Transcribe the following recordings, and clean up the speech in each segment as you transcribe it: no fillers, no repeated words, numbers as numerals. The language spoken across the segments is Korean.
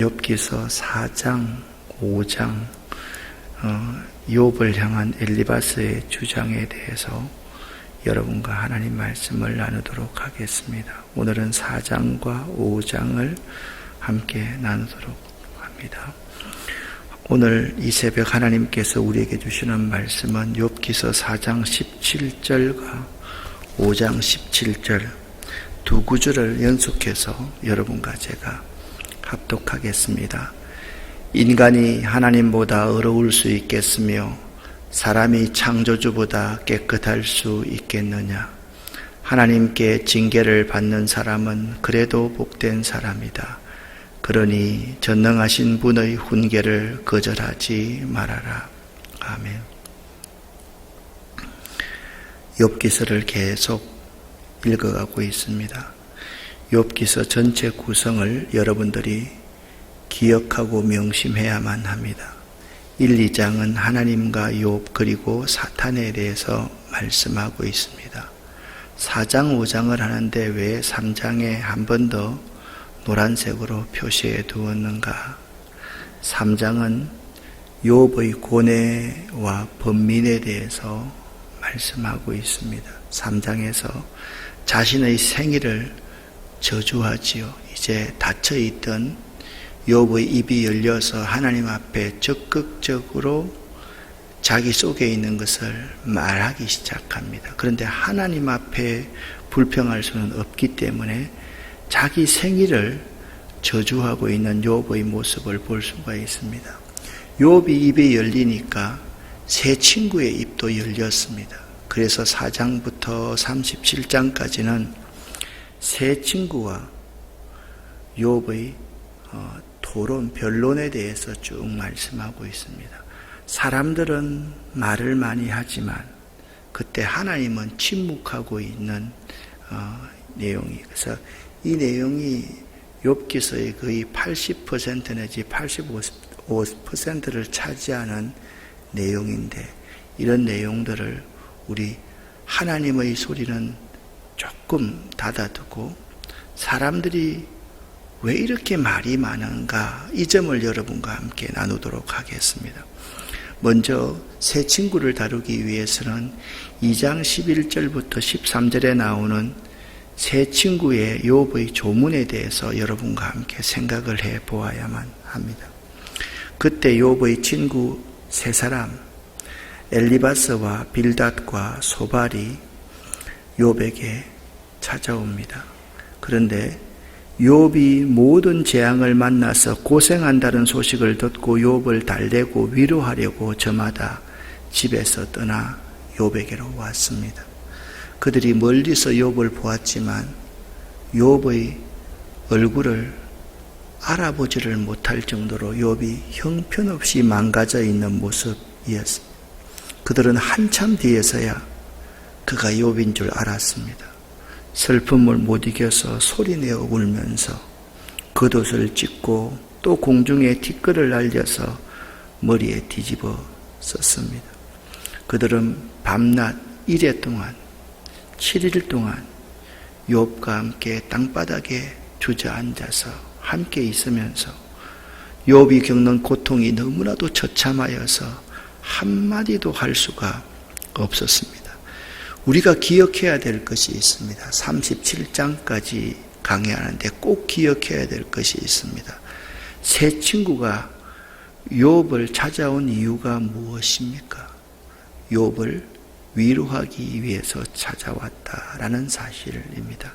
욥기서 4장, 5장 욥을 향한 엘리바스의 주장에 대해서 여러분과 하나님 말씀을 나누도록 하겠습니다. 오늘은 4장과 5장을 함께 나누도록 합니다. 오늘 이 새벽 하나님께서 우리에게 주시는 말씀은 욥기서 4장 17절과 5장 17절 두 구절을 연속해서 여러분과 제가 합독하겠습니다. 인간이 하나님보다 의로울 수 있겠으며 사람이 창조주보다 깨끗할 수 있겠느냐? 하나님께 징계를 받는 사람은 그래도 복된 사람이다. 그러니 전능하신 분의 훈계를 거절하지 말아라. 아멘. 욥기서를 계속 읽어가고 있습니다. 욥기서 전체 구성을 여러분들이 기억하고 명심해야만 합니다. 1, 2장은 하나님과 욥 그리고 사탄에 대해서 말씀하고 있습니다. 4장, 5장을 하는데 왜 3장에 한 번 더 노란색으로 표시해 두었는가? 3장은 욥의 고뇌와 번민에 대해서 말씀하고 있습니다. 3장에서 자신의 생일을 저주하지요. 이제 닫혀있던 욥의 입이 열려서 하나님 앞에 적극적으로 자기 속에 있는 것을 말하기 시작합니다. 그런데 하나님 앞에 불평할 수는 없기 때문에 자기 생일을 저주하고 있는 욥의 모습을 볼 수가 있습니다. 욥이 입이 열리니까 세 친구의 입도 열렸습니다. 그래서 4장부터 37장까지는 세 친구와 욥의 토론, 변론에 대해서 쭉 말씀하고 있습니다. 사람들은 말을 많이 하지만 그때 하나님은 침묵하고 있는 내용이, 그래서 이 내용이 욥기서의 거의 80% 내지 85%를 차지하는 내용인데, 이런 내용들을 우리 하나님의 소리는 조금 닫아두고 사람들이 왜 이렇게 말이 많은가, 이 점을 여러분과 함께 나누도록 하겠습니다. 먼저 세 친구를 다루기 위해서는 2장 11절부터 13절에 나오는 세 친구의 욥의 조문에 대해서 여러분과 함께 생각을 해 보아야만 합니다. 그때 욥의 친구 세 사람 엘리바스와 빌닷과 소발이 욥에게 찾아옵니다. 그런데 욥이 모든 재앙을 만나서 고생한다는 소식을 듣고 욥을 달래고 위로하려고 저마다 집에서 떠나 욥에게로 왔습니다. 그들이 멀리서 욥을 보았지만 욥의 얼굴을 알아보지를 못할 정도로 욥이 형편없이 망가져 있는 모습이었습니다. 그들은 한참 뒤에서야 그가 욥인 줄 알았습니다. 슬픔을 못 이겨서 소리내어 울면서 겉옷을 찢고 또 공중에 티끌을 날려서 머리에 뒤집어 썼습니다. 그들은 밤낮 1회 동안 7일 동안 욥과 함께 땅바닥에 주저앉아서 함께 있으면서 욥이 겪는 고통이 너무나도 처참하여서 한마디도 할 수가 없었습니다. 우리가 기억해야 될 것이 있습니다. 37장까지 강의하는데 꼭 기억해야 될 것이 있습니다. 세 친구가 욥을 찾아온 이유가 무엇입니까? 욥을 위로하기 위해서 찾아왔다라는 사실입니다.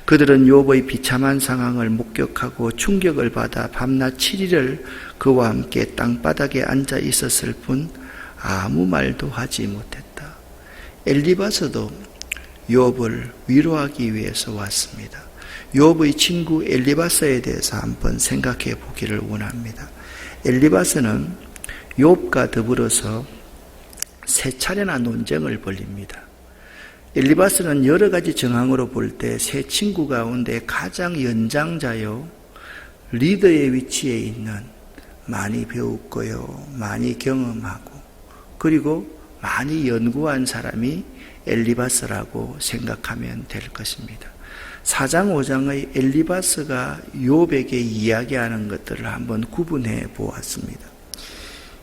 그들은 욥의 비참한 상황을 목격하고 충격을 받아 밤낮 7일을 그와 함께 땅바닥에 앉아 있었을 뿐 아무 말도 하지 못했다. 엘리바스도 욥을 위로하기 위해서 왔습니다. 욥의 친구 엘리바스에 대해서 한번 생각해 보기를 원합니다. 엘리바스는 욥과 더불어서 세 차례나 논쟁을 벌입니다. 엘리바스는 여러 가지 정황으로 볼 때 세 친구 가운데 가장 연장자요, 리더의 위치에 있는, 많이 배웠고요, 많이 경험하고 그리고 많이 연구한 사람이 엘리바스라고 생각하면 될 것입니다. 4장 5장의 엘리바스가 욥에게 이야기하는 것들을 한번 구분해 보았습니다.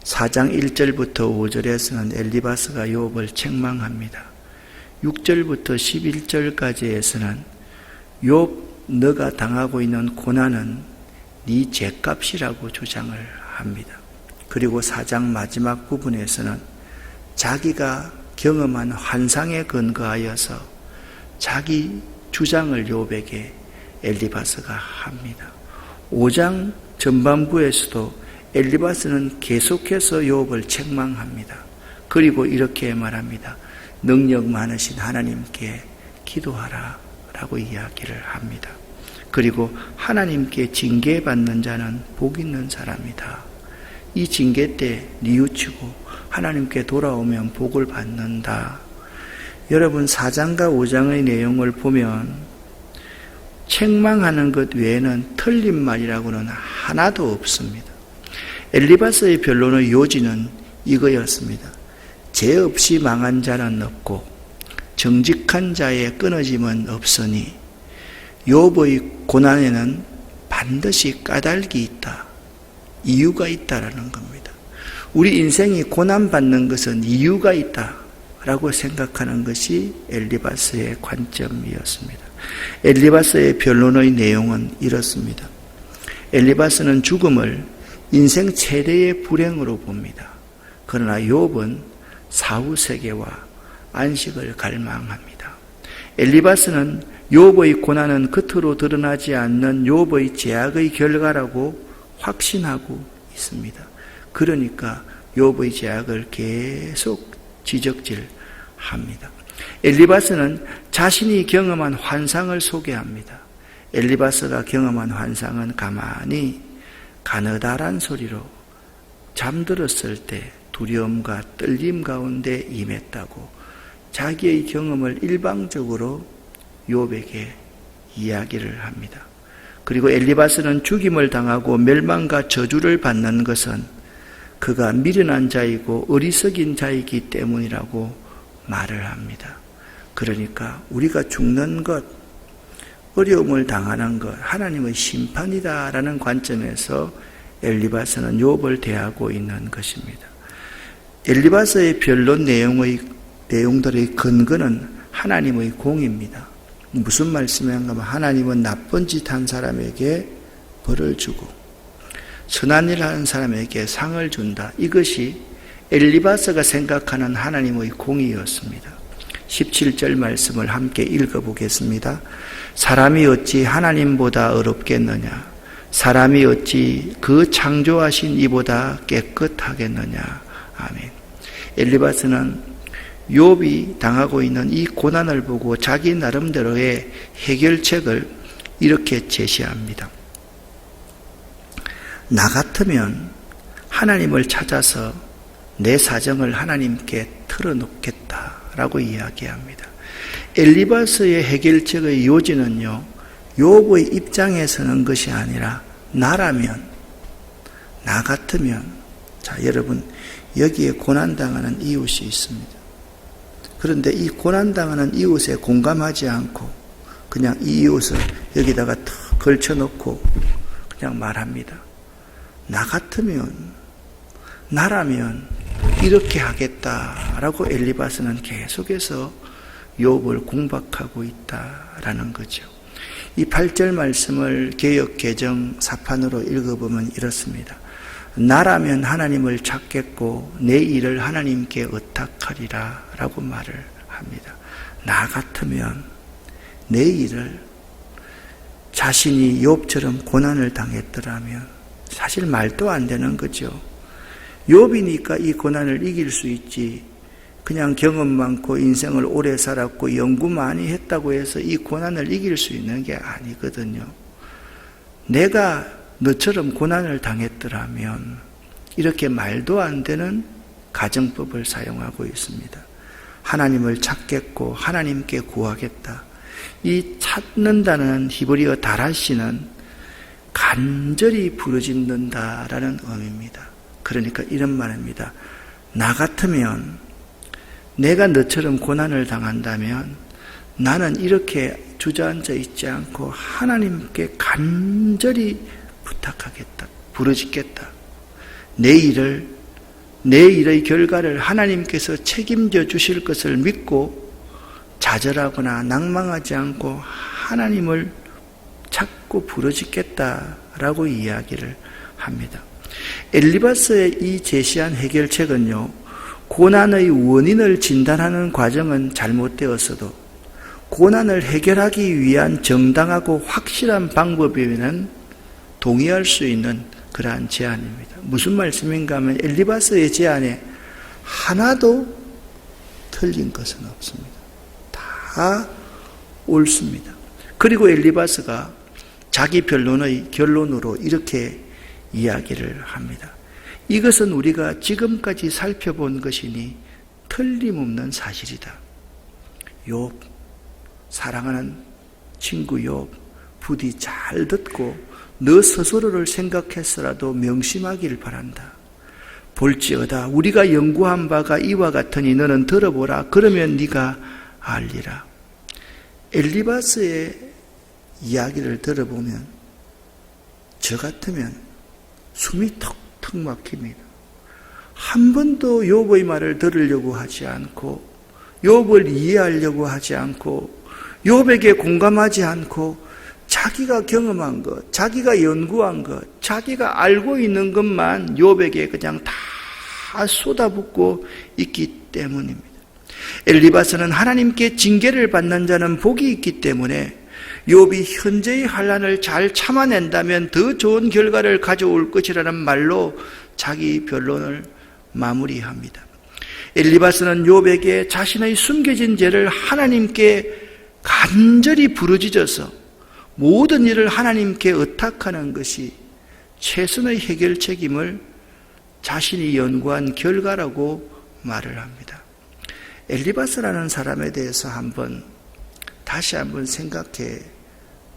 4장 1절부터 5절에서는 엘리바스가 욥을 책망합니다. 6절부터 11절까지에서는 욥, 너가 당하고 있는 고난은 네 죄값이라고 주장을 합니다. 그리고 4장 마지막 부분에서는 자기가 경험한 환상에 근거하여서 자기 주장을 욥에게 엘리바스가 합니다. 5장 전반부에서도 엘리바스는 계속해서 욥을 책망합니다. 그리고 이렇게 말합니다. 능력 많으신 하나님께 기도하라 라고 이야기를 합니다. 그리고 하나님께 징계받는 자는 복 있는 사람이다. 이 징계 때 뉘우치고 하나님께 돌아오면 복을 받는다. 여러분 4장과 5장의 내용을 보면 책망하는 것 외에는 틀린 말이라고는 하나도 없습니다. 엘리바스의 변론의 요지는 이거였습니다. 죄 없이 망한 자는 없고 정직한 자의 끊어짐은 없으니 욥의 고난에는 반드시 까닭이 있다. 이유가 있다라는 겁니다. 우리 인생이 고난받는 것은 이유가 있다라고 생각하는 것이 엘리바스의 관점이었습니다. 엘리바스의 변론의 내용은 이렇습니다. 엘리바스는 죽음을 인생 최대의 불행으로 봅니다. 그러나 욥은 사후세계와 안식을 갈망합니다. 엘리바스는 욥의 고난은 겉으로 드러나지 않는 욥의 죄악의 결과라고 확신하고 있습니다. 그러니까 욥의 죄악을 계속 지적질합니다. 엘리바스는 자신이 경험한 환상을 소개합니다. 엘리바스가 경험한 환상은 가만히 가느다란 소리로 잠들었을 때 두려움과 떨림 가운데 임했다고 자기의 경험을 일방적으로 욥에게 이야기를 합니다. 그리고 엘리바스는 죽임을 당하고 멸망과 저주를 받는 것은 그가 미련한 자이고 어리석인 자이기 때문이라고 말을 합니다. 그러니까 우리가 죽는 것, 어려움을 당하는 것, 하나님의 심판이다라는 관점에서 엘리바스는 욥을 대하고 있는 것입니다. 엘리바스의 변론 내용들의 근거는 하나님의 공입니다. 무슨 말씀인가 하면 하나님은 나쁜 짓 한 사람에게 벌을 주고 선한 일 하는 사람에게 상을 준다. 이것이 엘리바스가 생각하는 하나님의 공의였습니다. 17절 말씀을 함께 읽어보겠습니다. 사람이 어찌 하나님보다 어렵겠느냐? 사람이 어찌 그 창조하신 이보다 깨끗하겠느냐? 아멘. 엘리바스는 욥이 당하고 있는 이 고난을 보고 자기 나름대로의 해결책을 이렇게 제시합니다. 나 같으면 하나님을 찾아서 내 사정을 하나님께 털어놓겠다라고 이야기합니다. 엘리바스의 해결책의 요지는요, 욥의 입장에서는 것이 아니라 나라면, 나 같으면, 자 여러분 여기에 고난당하는 이웃이 있습니다. 그런데 이 고난당하는 이웃에 공감하지 않고 그냥 이 이웃을 여기다가 탁 걸쳐놓고 그냥 말합니다. 나 같으면, 나라면 이렇게 하겠다라고 엘리바스는 계속해서 욥을 공박하고 있다라는 거죠. 이 8절 말씀을 개역 개정 사판으로 읽어보면 이렇습니다. 나라면 하나님을 찾겠고 내 일을 하나님께 의탁하리라 라고 말을 합니다. 나 같으면 내 일을, 자신이 욥처럼 고난을 당했더라면, 사실 말도 안 되는 거죠. 욥이니까 이 고난을 이길 수 있지, 그냥 경험 많고 인생을 오래 살았고 연구 많이 했다고 해서 이 고난을 이길 수 있는 게 아니거든요. 내가 너처럼 고난을 당했더라면 이렇게 말도 안 되는 가정법을 사용하고 있습니다. 하나님을 찾겠고 하나님께 구하겠다. 이 찾는다는 히브리어 다라시는 간절히 부르짖는다라는 의미입니다. 그러니까 이런 말입니다. 나 같으면, 내가 너처럼 고난을 당한다면 나는 이렇게 주저앉아 있지 않고 하나님께 간절히 부탁하겠다, 부르짖겠다. 내 일의 결과를 하나님께서 책임져 주실 것을 믿고 좌절하거나 낭망하지 않고 하나님을 찾고 부르짖겠다라고 이야기를 합니다. 엘리바스의 이 제시한 해결책은요, 고난의 원인을 진단하는 과정은 잘못되었어도 고난을 해결하기 위한 정당하고 확실한 방법이면 동의할 수 있는 그러한 제안입니다. 무슨 말씀인가 하면 엘리바스의 제안에 하나도 틀린 것은 없습니다. 다 옳습니다. 그리고 엘리바스가 자기 변론의 결론으로 이렇게 이야기를 합니다. 이것은 우리가 지금까지 살펴본 것이니 틀림없는 사실이다. 욥, 사랑하는 친구 욥, 부디 잘 듣고 너 스스로를 생각해서라도 명심하기를 바란다. 볼지어다 우리가 연구한 바가 이와 같으니 너는 들어보라. 그러면 네가 알리라. 엘리바스의 이야기를 들어보면 저 같으면 숨이 턱턱 막힙니다. 한 번도 욥의 말을 들으려고 하지 않고 욥을 이해하려고 하지 않고 욥에게 공감하지 않고 자기가 경험한 것, 자기가 연구한 것, 자기가 알고 있는 것만 욥에게 그냥 다 쏟아붓고 있기 때문입니다. 엘리바스는 하나님께 징계를 받는 자는 복이 있기 때문에 욥이 현재의 환난을 잘 참아낸다면 더 좋은 결과를 가져올 것이라는 말로 자기 변론을 마무리합니다. 엘리바스는 욥에게 자신의 숨겨진 죄를 하나님께 간절히 부르짖어서 모든 일을 하나님께 의탁하는 것이 최선의 해결책임을 자신이 연구한 결과라고 말을 합니다. 엘리바스라는 사람에 대해서 다시 한번 생각해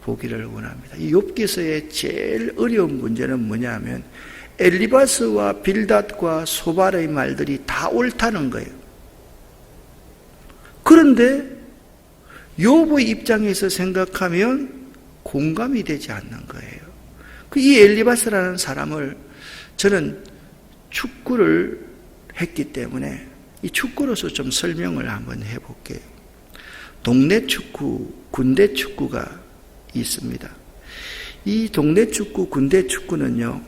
보기를 원합니다. 이 욥기서의 제일 어려운 문제는 뭐냐면 엘리바스와 빌닷과 소발의 말들이 다 옳다는 거예요. 그런데 욥의 입장에서 생각하면 공감이 되지 않는 거예요. 이 엘리바스라는 사람을 저는 축구를 했기 때문에 이 축구로서 좀 설명을 한번 해볼게요. 동네 축구, 군대 축구가 있습니다. 이 동네 축구, 군대 축구는요,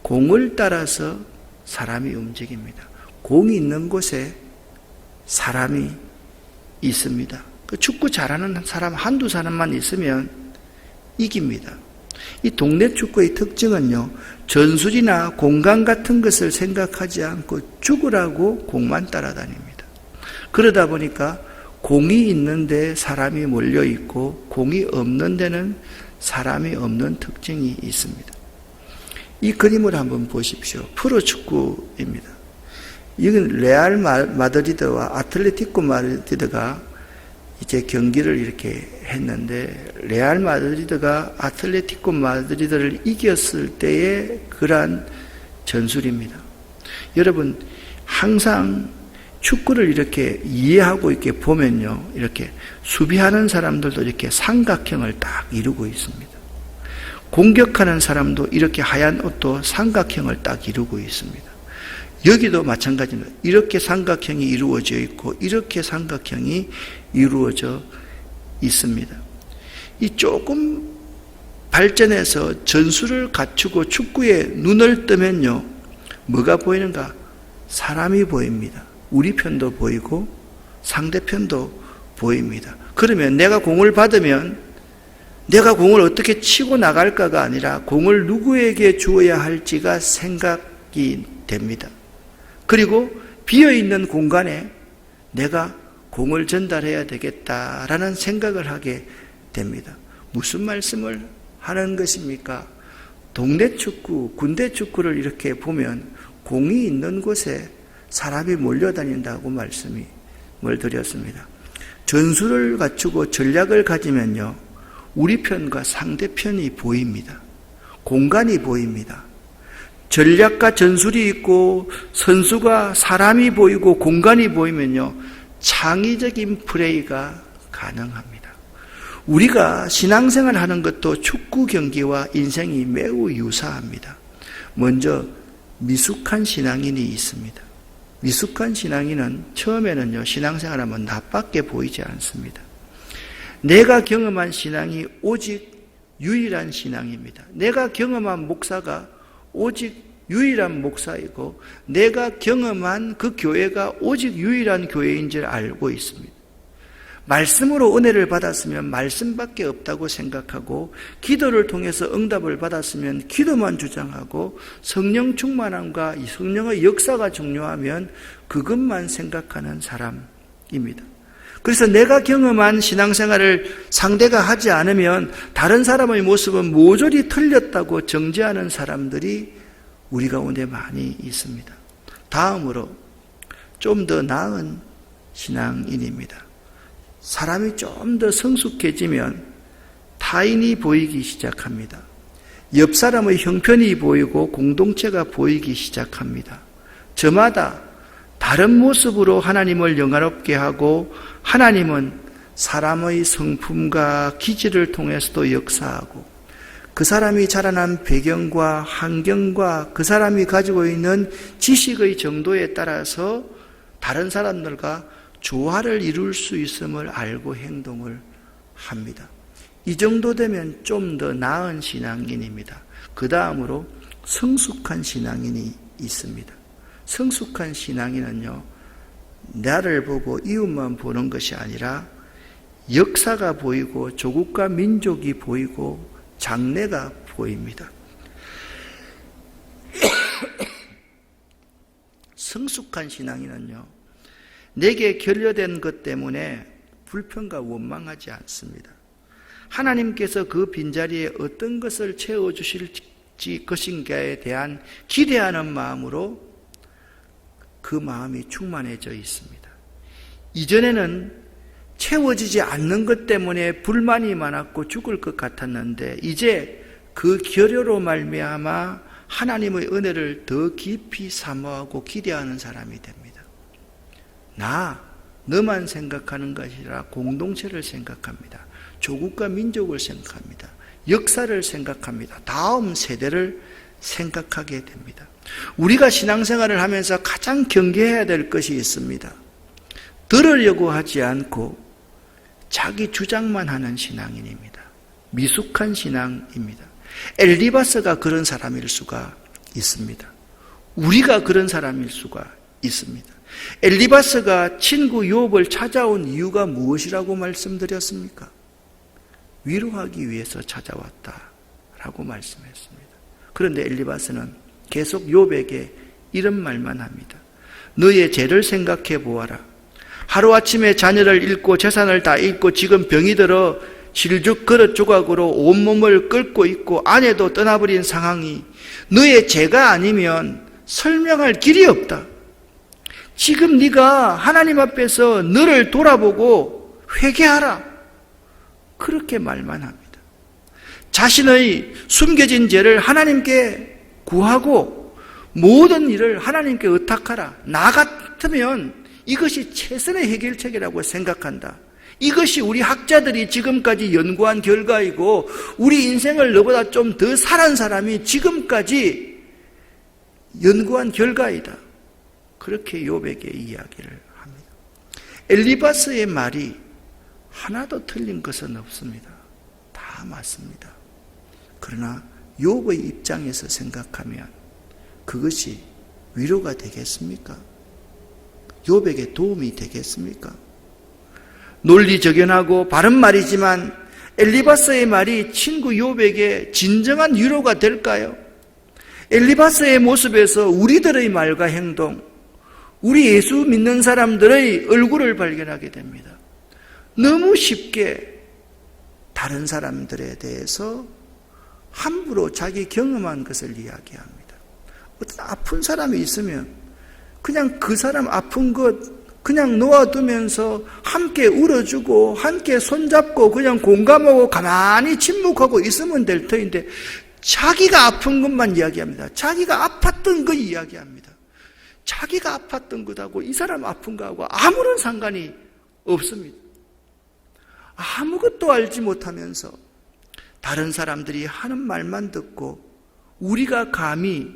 공을 따라서 사람이 움직입니다. 공이 있는 곳에 사람이 있습니다. 그 축구 잘하는 사람 한두 사람만 있으면 이깁니다. 이 동네 축구의 특징은요, 전술이나 공간 같은 것을 생각하지 않고 죽으라고 공만 따라다닙니다. 그러다 보니까 공이 있는데 사람이 몰려 있고 공이 없는 데는 사람이 없는 특징이 있습니다. 이 그림을 한번 보십시오. 프로축구입니다. 이건 레알 마드리드와 아틀레티코 마드리드가 이제 경기를 이렇게 했는데 레알 마드리드가 아틀레티코 마드리드를 이겼을 때의 그러한 전술입니다. 여러분 항상 축구를 이렇게 이해하고 이렇게 보면요, 이렇게 수비하는 사람들도 이렇게 삼각형을 딱 이루고 있습니다. 공격하는 사람도 이렇게 하얀 옷도 삼각형을 딱 이루고 있습니다. 여기도 마찬가지입니다. 이렇게 삼각형이 이루어져 있고 이렇게 삼각형이 이루어져 있습니다. 이 조금 발전해서 전술을 갖추고 축구에 눈을 뜨면요, 뭐가 보이는가? 사람이 보입니다. 우리 편도 보이고 상대편도 보입니다. 그러면 내가 공을 받으면 내가 공을 어떻게 치고 나갈까가 아니라 공을 누구에게 주어야 할지가 생각이 됩니다. 그리고 비어있는 공간에 내가 공을 전달해야 되겠다라는 생각을 하게 됩니다. 무슨 말씀을 하는 것입니까? 동네 축구, 군대 축구를 이렇게 보면 공이 있는 곳에 사람이 몰려다닌다고 말씀을 드렸습니다. 전술을 갖추고 전략을 가지면요, 우리 편과 상대편이 보입니다. 공간이 보입니다. 전략과 전술이 있고 선수가 사람이 보이고 공간이 보이면요, 창의적인 플레이가 가능합니다. 우리가 신앙생활 하는 것도 축구 경기와 인생이 매우 유사합니다. 먼저 미숙한 신앙인이 있습니다. 미숙한 신앙인은 처음에는요, 신앙생활하면 나밖에 보이지 않습니다. 내가 경험한 신앙이 오직 유일한 신앙입니다. 내가 경험한 목사가 오직 유일한 목사이고 내가 경험한 그 교회가 오직 유일한 교회인 줄 알고 있습니다. 말씀으로 은혜를 받았으면 말씀밖에 없다고 생각하고 기도를 통해서 응답을 받았으면 기도만 주장하고 성령 충만함과 성령의 역사가 중요하면 그것만 생각하는 사람입니다. 그래서 내가 경험한 신앙생활을 상대가 하지 않으면 다른 사람의 모습은 모조리 틀렸다고 정죄하는 사람들이 우리 가운데 많이 있습니다. 다음으로 좀 더 나은 신앙인입니다. 사람이 좀 더 성숙해지면 타인이 보이기 시작합니다. 옆 사람의 형편이 보이고 공동체가 보이기 시작합니다. 저마다 다른 모습으로 하나님을 영화롭게 하고 하나님은 사람의 성품과 기질을 통해서도 역사하고 그 사람이 자라난 배경과 환경과 그 사람이 가지고 있는 지식의 정도에 따라서 다른 사람들과 조화를 이룰 수 있음을 알고 행동을 합니다. 이 정도 되면 좀 더 나은 신앙인입니다. 그 다음으로 성숙한 신앙인이 있습니다. 성숙한 신앙인은요, 나를 보고 이웃만 보는 것이 아니라 역사가 보이고 조국과 민족이 보이고 장래가 보입니다. 성숙한 신앙인은요, 내게 결여된 것 때문에 불평과 원망하지 않습니다. 하나님께서 그 빈자리에 어떤 것을 채워주실 것인가에 대한 기대하는 마음으로 그 마음이 충만해져 있습니다. 이전에는 채워지지 않는 것 때문에 불만이 많았고 죽을 것 같았는데 이제 그 결여로 말미암아 하나님의 은혜를 더 깊이 사모하고 기대하는 사람이 됩니다. 너만 생각하는 것이 아니라 공동체를 생각합니다. 조국과 민족을 생각합니다. 역사를 생각합니다. 다음 세대를 생각하게 됩니다. 우리가 신앙생활을 하면서 가장 경계해야 될 것이 있습니다. 들으려고 하지 않고 자기 주장만 하는 신앙인입니다. 미숙한 신앙입니다. 엘리바스가 그런 사람일 수가 있습니다. 우리가 그런 사람일 수가 있습니다. 엘리바스가 친구 욥을 찾아온 이유가 무엇이라고 말씀드렸습니까? 위로하기 위해서 찾아왔다라고 말씀했습니다. 그런데 엘리바스는 계속 욥에게 이런 말만 합니다. 너의 죄를 생각해 보아라. 하루아침에 자녀를 잃고 재산을 다 잃고 지금 병이 들어 실죽 그릇 조각으로 온몸을 끓고 있고 아내도 떠나버린 상황이 너의 죄가 아니면 설명할 길이 없다. 지금 네가 하나님 앞에서 너를 돌아보고 회개하라. 그렇게 말만 합니다. 자신의 숨겨진 죄를 하나님께 구하고 모든 일을 하나님께 의탁하라. 나 같으면 이것이 최선의 해결책이라고 생각한다. 이것이 우리 학자들이 지금까지 연구한 결과이고 우리 인생을 너보다 좀 더 살은 사람이 지금까지 연구한 결과이다. 그렇게 욥에게 이야기를 합니다. 엘리바스의 말이 하나도 틀린 것은 없습니다. 다 맞습니다. 그러나 욥의 입장에서 생각하면 그것이 위로가 되겠습니까? 욥에게 도움이 되겠습니까? 논리적연하고 바른 말이지만 엘리바스의 말이 친구 욥에게 진정한 위로가 될까요? 엘리바스의 모습에서 우리들의 말과 행동, 우리 예수 믿는 사람들의 얼굴을 발견하게 됩니다. 너무 쉽게 다른 사람들에 대해서 함부로 자기 경험한 것을 이야기합니다. 어떤 아픈 사람이 있으면 그냥 그 사람 아픈 것 그냥 놓아두면서 함께 울어주고 함께 손잡고 그냥 공감하고 가만히 침묵하고 있으면 될 터인데 자기가 아픈 것만 이야기합니다. 자기가 아팠던 거 이야기합니다. 자기가 아팠던 것하고 이 사람 아픈 거하고 아무런 상관이 없습니다. 아무것도 알지 못하면서 다른 사람들이 하는 말만 듣고 우리가 감히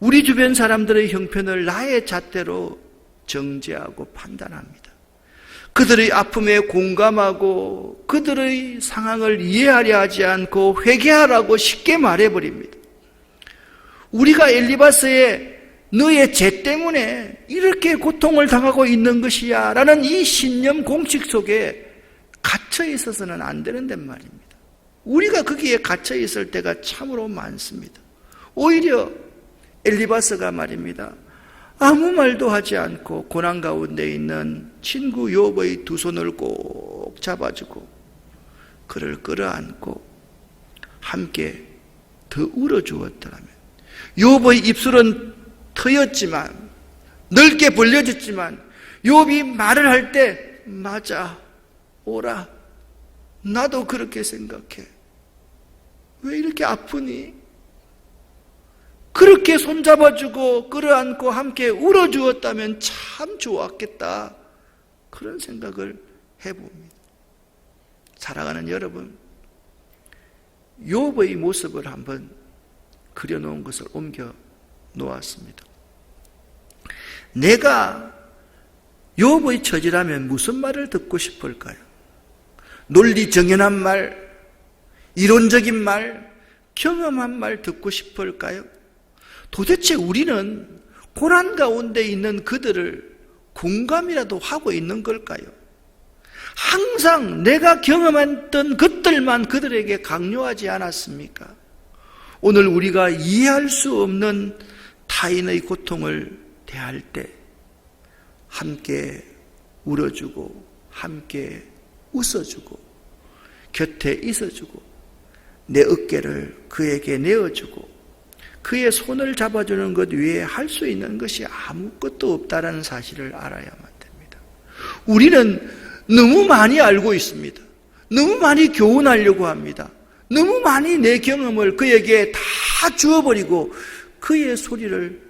우리 주변 사람들의 형편을 나의 잣대로 정죄하고 판단합니다. 그들의 아픔에 공감하고 그들의 상황을 이해하려 하지 않고 회개하라고 쉽게 말해버립니다. 우리가 엘리바스의 너의 죄 때문에 이렇게 고통을 당하고 있는 것이야 라는 이 신념 공식 속에 갇혀 있어서는 안 되는데 말입니다. 우리가 거기에 갇혀 있을 때가 참으로 많습니다. 오히려 엘리바스가 말입니다, 아무 말도 하지 않고 고난 가운데 있는 친구 욥의 두 손을 꼭 잡아주고 그를 끌어안고 함께 더 울어주었더라면, 욥의 입술은 트였지만 넓게 벌려졌지만 욥이 말을 할 때 맞아, 오라, 나도 그렇게 생각해, 왜 이렇게 아프니? 그렇게 손잡아주고 끌어안고 함께 울어주었다면 참 좋았겠다, 그런 생각을 해봅니다. 사랑하는 여러분, 욥의 모습을 한번 그려놓은 것을 옮겨 놓았습니다. 내가 욥의 처지라면 무슨 말을 듣고 싶을까요? 논리 정연한 말, 이론적인 말, 경험한 말 듣고 싶을까요? 도대체 우리는 고난 가운데 있는 그들을 공감이라도 하고 있는 걸까요? 항상 내가 경험했던 것들만 그들에게 강요하지 않았습니까? 오늘 우리가 이해할 수 없는 타인의 고통을 대할 때 함께 울어주고 함께 웃어주고 곁에 있어주고 내 어깨를 그에게 내어주고 그의 손을 잡아주는 것 외에 할 수 있는 것이 아무것도 없다는 사실을 알아야만 됩니다. 우리는 너무 많이 알고 있습니다. 너무 많이 교훈하려고 합니다. 너무 많이 내 경험을 그에게 다 주어버리고 그의 소리를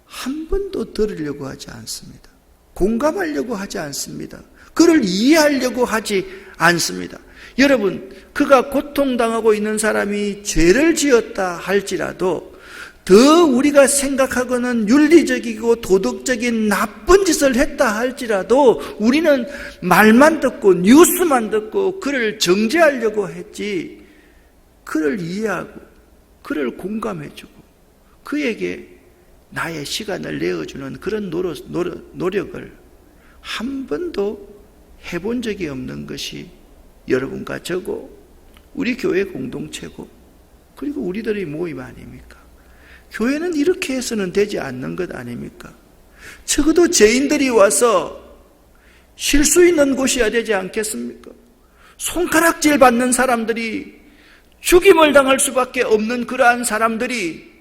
한 번도 들으려고 하지 않습니다. 공감하려고 하지 않습니다. 그를 이해하려고 하지 않습니다. 여러분, 그가 고통당하고 있는 사람이 죄를 지었다 할지라도 더 우리가 생각하고는 윤리적이고 도덕적인 나쁜 짓을 했다 할지라도 우리는 말만 듣고 뉴스만 듣고 그를 정죄하려고 했지, 그를 이해하고 그를 공감해주고 그에게 나의 시간을 내어주는 그런 노력을 한 번도 해본 적이 없는 것이 여러분과 저고 우리 교회 공동체고 그리고 우리들의 모임 아닙니까? 교회는 이렇게 해서는 되지 않는 것 아닙니까? 적어도 죄인들이 와서 쉴 수 있는 곳이어야 되지 않겠습니까? 손가락질 받는 사람들이, 죽임을 당할 수밖에 없는 그러한 사람들이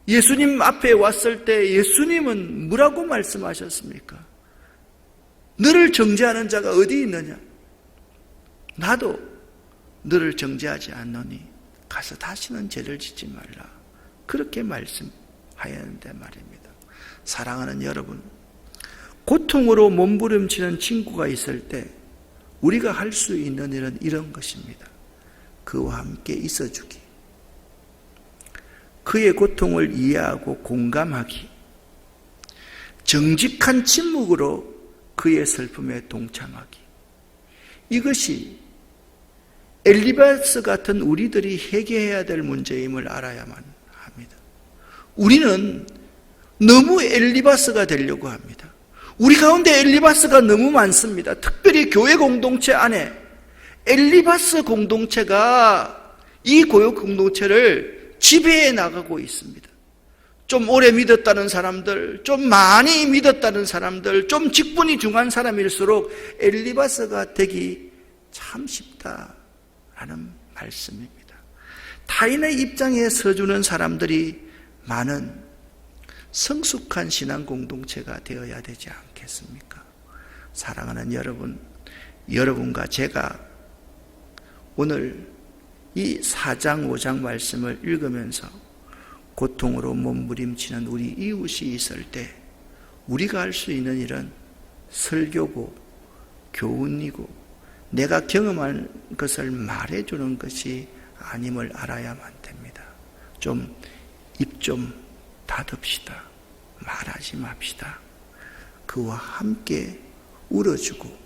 예수님 앞에 왔을 때 예수님은 뭐라고 말씀하셨습니까? 너를 정죄하는 자가 어디 있느냐? 나도 너를 정죄하지 않노니 가서 다시는 죄를 짓지 말라, 그렇게 말씀하였는데 말입니다. 사랑하는 여러분, 고통으로 몸부림치는 친구가 있을 때 우리가 할 수 있는 일은 이런 것입니다. 그와 함께 있어주기, 그의 고통을 이해하고 공감하기, 정직한 침묵으로 그의 슬픔에 동참하기, 이것이 엘리바스 같은 우리들이 해결해야 될 문제임을 알아야만 합니다. 우리는 너무 엘리바스가 되려고 합니다. 우리 가운데 엘리바스가 너무 많습니다. 특별히 교회 공동체 안에 엘리바스 공동체가 이 고요 공동체를 지배해 나가고 있습니다. 좀 오래 믿었다는 사람들, 좀 많이 믿었다는 사람들, 좀 직분이 중요한 사람일수록 엘리바스가 되기 참 쉽다라는 말씀입니다. 타인의 입장에 서주는 사람들이 많은 성숙한 신앙 공동체가 되어야 되지 않겠습니까? 사랑하는 여러분, 여러분과 제가 오늘 이 4장 5장 말씀을 읽으면서 고통으로 몸부림치는 우리 이웃이 있을 때 우리가 할 수 있는 일은 설교고 교훈이고 내가 경험한 것을 말해주는 것이 아님을 알아야만 됩니다. 좀 입 좀 닫읍시다. 말하지 맙시다. 그와 함께 울어주고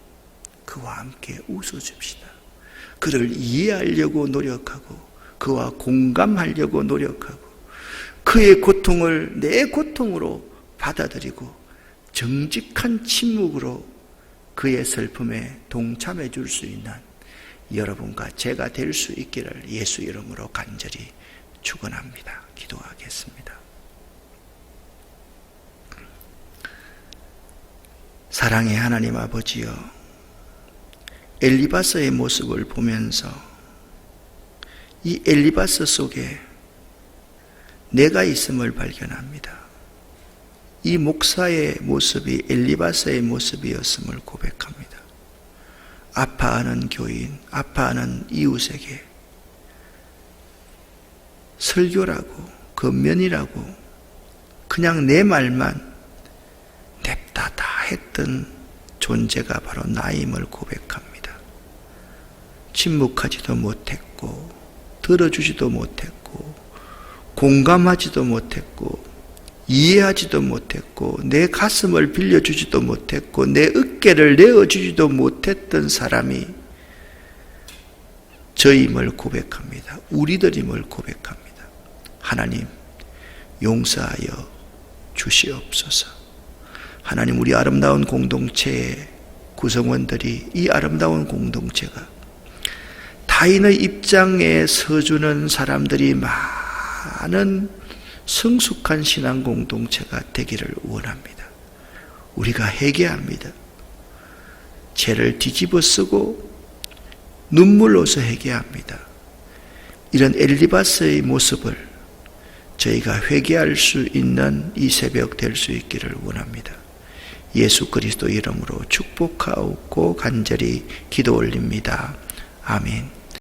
그와 함께 웃어줍시다. 그를 이해하려고 노력하고 그와 공감하려고 노력하고 그의 고통을 내 고통으로 받아들이고 정직한 침묵으로 그의 슬픔에 동참해 줄 수 있는 여러분과 제가 될 수 있기를 예수 이름으로 간절히 축원합니다. 기도하겠습니다. 사랑의 하나님 아버지여, 엘리바스의 모습을 보면서 이 엘리바스 속에 내가 있음을 발견합니다. 이 목사의 모습이 엘리바스의 모습이었음을 고백합니다. 아파하는 교인, 아파하는 이웃에게 설교라고, 권면이라고 그냥 내 말만 냅다 다 했던 존재가 바로 나임을 고백합니다. 침묵하지도 못했고 들어주지도 못했고 공감하지도 못했고 이해하지도 못했고 내 가슴을 빌려주지도 못했고 내 어깨를 내어주지도 못했던 사람이 저임을 고백합니다. 우리들임을 고백합니다. 하나님 용서하여 주시옵소서. 하나님, 우리 아름다운 공동체의 구성원들이, 이 아름다운 공동체가 타인의 입장에 서주는 사람들이 많은 성숙한 신앙 공동체가 되기를 원합니다. 우리가 회개합니다. 죄를 뒤집어 쓰고 눈물로서 회개합니다. 이런 엘리바스의 모습을 저희가 회개할 수 있는 이 새벽 될 수 있기를 원합니다. 예수 그리스도 이름으로 축복하고 간절히 기도 올립니다. 아멘.